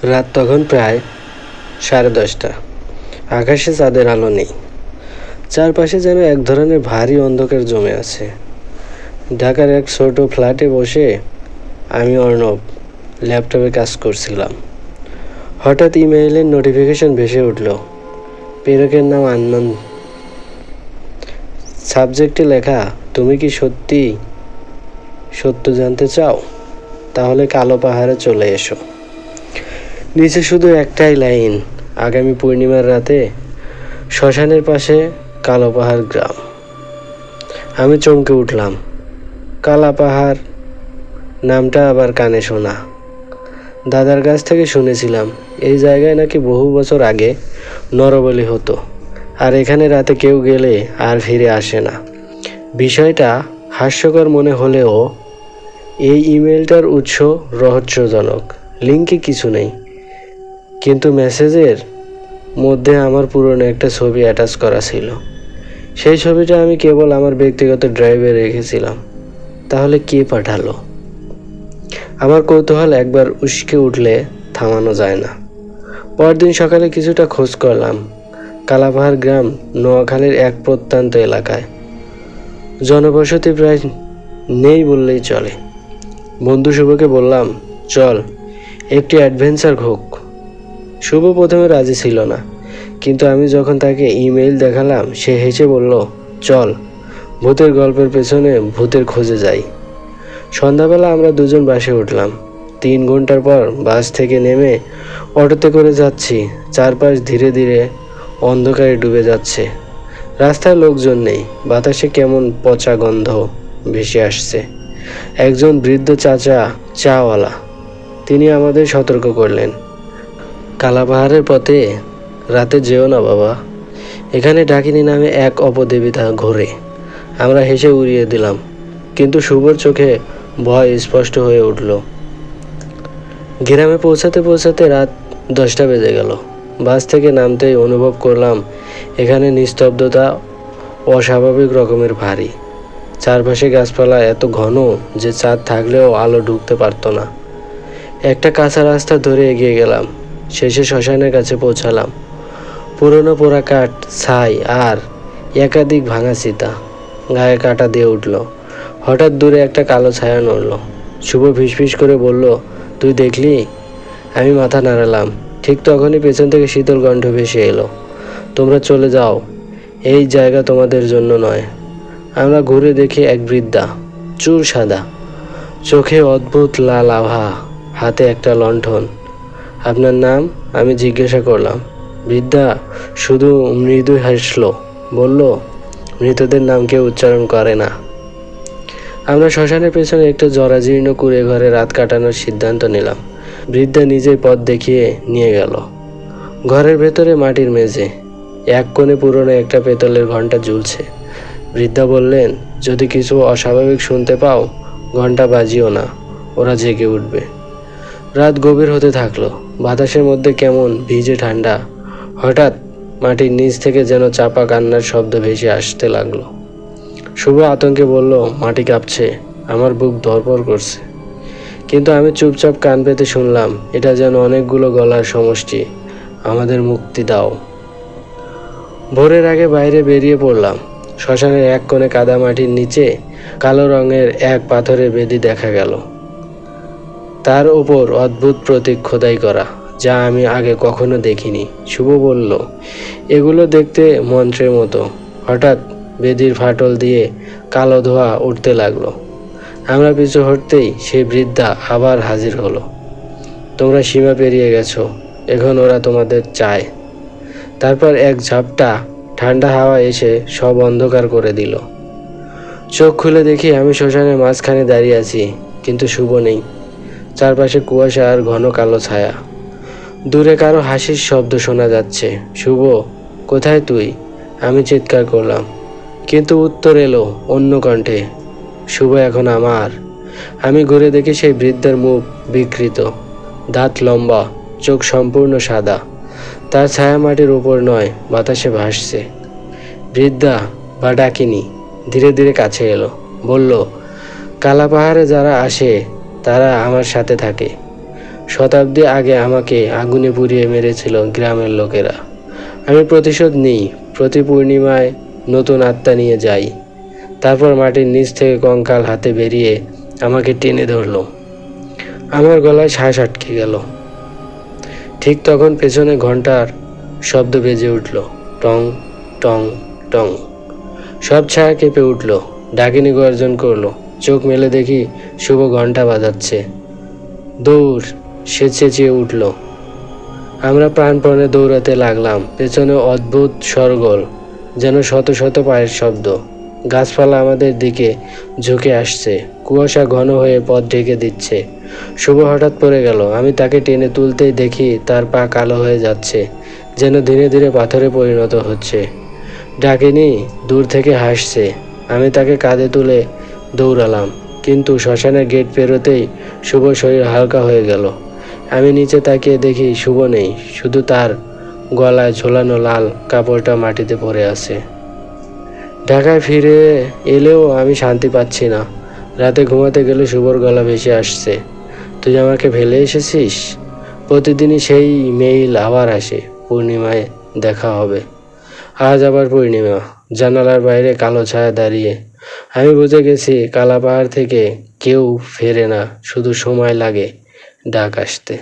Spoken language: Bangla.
রাত তখন প্রায় 10:30। আকাশে চাঁদের আলো নেই, চারপাশে যেন এক ধরনের ভারী অন্ধকার জমে আছে। ঢাকার এক ছোট ফ্ল্যাটে বসে আমি অর্ণব ল্যাপটপে কাজ করছিলাম। হঠাৎ ইমেইলের নোটিফিকেশন ভেসে উঠল। প্রেরকের নাম আননোন, সাবজেক্টে লেখা, তুমি কি সত্য জানতে চাও? তাহলে কালো পাহাড়ে চলে এসো। নিচে শুধু একটাই লাইন, আগামী পূর্ণিমার রাতে শ্মশানের পাশে কালো পাহাড় গ্রাম। আমি চমকে উঠলাম। কালা পাহাড় নামটা আবার কানে শোনা। দাদার কাছ থেকে শুনেছিলাম এই জায়গায় নাকি বহু বছর আগে নরবলি হতো, আর এখানে রাতে কেউ গেলে আর ফিরে আসে না। বিষয়টা হাস্যকর মনে হলেও এই ইমেলটার উৎস রহস্যজনক। লিঙ্কে কিছু নেই, কিন্তু মেসেজের মধ্যে আমার পুরনো একটা ছবি অ্যাটাচ করা ছিল। সেই ছবিটা আমি কেবল আমার ব্যক্তিগত ড্রাইভে রেখেছিলাম। তাহলে কে পাঠালো? আমার কৌতূহল একবার উস্কে উঠলে থামানো যায় না। পরদিন সকালে কিছুটা খোঁজ করলাম। কালাপাহাড় গ্রাম নোয়াখালীর এক প্রত্যন্ত এলাকায়, জনবসতি প্রায় নেই বললেই চলে। বন্ধু শুভকে বললাম, চল একটি অ্যাডভেঞ্চার হোক। শুভ প্রথমে রাজি ছিল না, কিন্তু আমি যখন তাকে ইমেইল দেখালাম সে হেসে বলল, চল ভূতের গল্পের পেছনে ভূতের খোঁজে যাই। সন্ধ্যাবেলা আমরা দুজন বাসে উঠলাম। 3 ঘন্টার পর বাস থেকে নেমে অটোতে করে যাচ্ছি। চারপাশ ধীরে ধীরে অন্ধকারে ডুবে যাচ্ছে। রাস্তায় লোকজন নেই, বাতাসে কেমন পচা গন্ধ ভেসে আসছে। একজন বৃদ্ধ চাচা চাওয়ালা, তিনি আমাদের সতর্ক করলেন, কালাপাহাড়ের পথে রাতে যেও না বাবা, এখানে ডাকিনী নামে এক অপদেবতা ঘোরে। আমরা হেসে উড়িয়ে দিলাম, কিন্তু শুভর চোখে ভয় স্পষ্ট হয়ে উঠল। গ্রামে পৌঁছাতে পৌঁছাতে রাত 10টা বেজে গেল। বাস থেকে নামতেই অনুভব করলাম এখানে নিস্তব্ধতা অস্বাভাবিক রকমের ভারী। চারপাশে গাছপালা এত ঘন যে চাঁদ থাকলেও আলো ঢুকতে পারত না। একটা কাঁচা রাস্তা ধরে এগিয়ে গেলাম। শেষে শ্মশানের কাছে পৌঁছালাম। পুরনো পোড়া কাঠ, ছাই আর একাধিক ভাঙা চিতা গায়ে কাটা দিয়ে উঠল। হঠাৎ দূরে একটা কালো ছায়া নড়ল। শুভ ফিসফিস করে বলল, তুই দেখলি? আমি মাথা নাড়ালাম। ঠিক তখনই পেছন থেকে শীতল কণ্ঠ ভেসে এলো, তোমরা চলে যাও, এই জায়গা তোমাদের জন্য নয়। আমরা ঘুরে দেখি এক বৃদ্ধা, চুল সাদা, চোখে অদ্ভুত লাল আভা, হাতে একটা লণ্ঠন। আপনার নাম? আমি জিজ্ঞাসা করলাম। বৃদ্ধা শুধু মৃদু হাসল, বলল, মৃতদের নাম কেউ উচ্চারণ করে না। আমরা শ্মশানের পেছনে একটা জরাজীর্ণ কুঁড়ে ঘরে রাত কাটানোর সিদ্ধান্ত নিলাম। বৃদ্ধা নিজেই পথ দেখিয়ে নিয়ে গেল। ঘরের ভেতরে মাটির মেঝে, এক কোণে পুরনো একটা পেতলের ঘণ্টা ঝুলছে। বৃদ্ধা বললেন, যদি কিছু অস্বাভাবিক শুনতে পাও ঘণ্টা বাজিও না, ওরা জেগে উঠবে। রাত গভীর হতে থাকলো। বাতাসের মধ্যে কেমন ভিজে ঠান্ডা। হঠাৎ মাটির নিচ থেকে যেন চাপা কান্নার শব্দ ভেসে আসতে লাগলো। শুভ আতঙ্কে বলল, মাটি কাঁপছে। আমার বুক ধড়ফড় করছে, কিন্তু আমি চুপচাপ কান পেতে শুনলাম, এটা যেন অনেকগুলো গলার সমষ্টি, আমাদের মুক্তি দাও। ভোরের আগে বাইরে বেরিয়ে পড়লাম। শ্মশানের এক কোণে কাদা মাটির নিচে কালো রঙের এক পাথরের বেদি দেখা গেল। তার ওপর অদ্ভুত প্রতীক খোদাই করা, যা আমি আগে কখনো দেখিনি। শুভ বলল, এগুলো দেখতে মন্ত্রের মতো। হঠাৎ বেদির ফাটল দিয়ে কালো ধোঁয়া উঠতে লাগলো। আমরা পিছু হটতেই সেই বৃদ্ধা আবার হাজির হলো। তোমরা সীমা পেরিয়ে গেছো, এখন ওরা তোমাদের চায়। তারপর এক ঝাপটা ঠান্ডা হাওয়া এসে সব অন্ধকার করে দিল। চোখ খুলে দেখি আমি শ্মশানের মাঝখানে দাঁড়িয়ে আছি, কিন্তু শুভ নেই। চারপাশে কুয়াশা আর ঘন কালো ছায়া। দূরে কারো হাসির শব্দ শোনা যাচ্ছে। শুভ, কোথায় তুই? আমি চিৎকার করলাম, কিন্তু উত্তর এলো অন্য কণ্ঠে, শুভ এখন আমার। আমি ঘুরে দেখি সেই বৃদ্ধার মুখ বিকৃত, দাঁত লম্বা, চোখ সম্পূর্ণ সাদা। তার ছায়া মাটির উপর নয়, বাতাসে ভাসছে। বৃদ্ধা বা ডাকিনী ধীরে ধীরে কাছে এলো, বলল, কালা পাহাড়ে যারা আসে তারা আমার সাথে থাকে। শতাব্দী আগে আমাকে আগুনে পুড়িয়ে মেরেছিল গ্রামের লোকেরা। আমি প্রতিশোধ নিই, প্রতি পূর্ণিমায় নতুন আত্মা নিয়ে যাই। তারপর মাটির নিচ থেকে কঙ্কাল হাতে বেরিয়ে আমাকে টেনে ধরলো। আমার গলায় শ্বাস আটকে গেল। ঠিক তখন পেছনে ঘন্টার শব্দ বেজে উঠল, টং টং টং। সব ছায়া কেঁপে উঠল। ডাকিনী গর্জন করলো। চোখ মেলে দেখি শুভ ঘন্টা বাজাচ্ছে। দৌড়, সে চেঁচিয়ে উঠল। আমরা প্রাণপণে দৌড়াতে লাগলাম। পেছনে অদ্ভুত শোরগোল, যেন শত শত পায়ের শব্দ। গাছপালা আমাদের দিকে ঝুঁকে আসছে। কুয়াশা ঘন হয়ে পথ ঢেকে দিচ্ছে। শুভ হঠাৎ পড়ে গেল। আমি তাকে টেনে তুলতেই দেখি তার পা কালো হয়ে যাচ্ছে, যেন ধীরে ধীরে পাথরে পরিণত হচ্ছে। ডাকিনী দূর থেকে হাসছে। আমি তাকে কাঁধে তুলে দৌড়ালাম, কিন্তু শ্মশানের গেট পেরোতেই শুভ শরীর হালকা হয়ে গেল। আমি নিচে তাকিয়ে দেখি শুভ নেই, শুধু তার গলায় ঝোলানো লাল কাপড়টা মাটিতে পড়ে আছে। ঢাকায় ফিরে এলেও আমি শান্তি পাচ্ছি না। রাতে ঘুমাতে গেলে শুভর গলা ভেসে আসছে, তুই আমাকে ফেলে এসেছিস। প্রতিদিনই সেই মেইল আবার আসে, পূর্ণিমায় দেখা হবে। আজ আবার পূর্ণিমা, জানালার বাইরে কালো ছায়া দাঁড়িয়ে। আমি বুঝে গেছি কালাপাহাড় থেকে কেউ ফেরে না, শুধু সময় লাগে ডাক আসতে।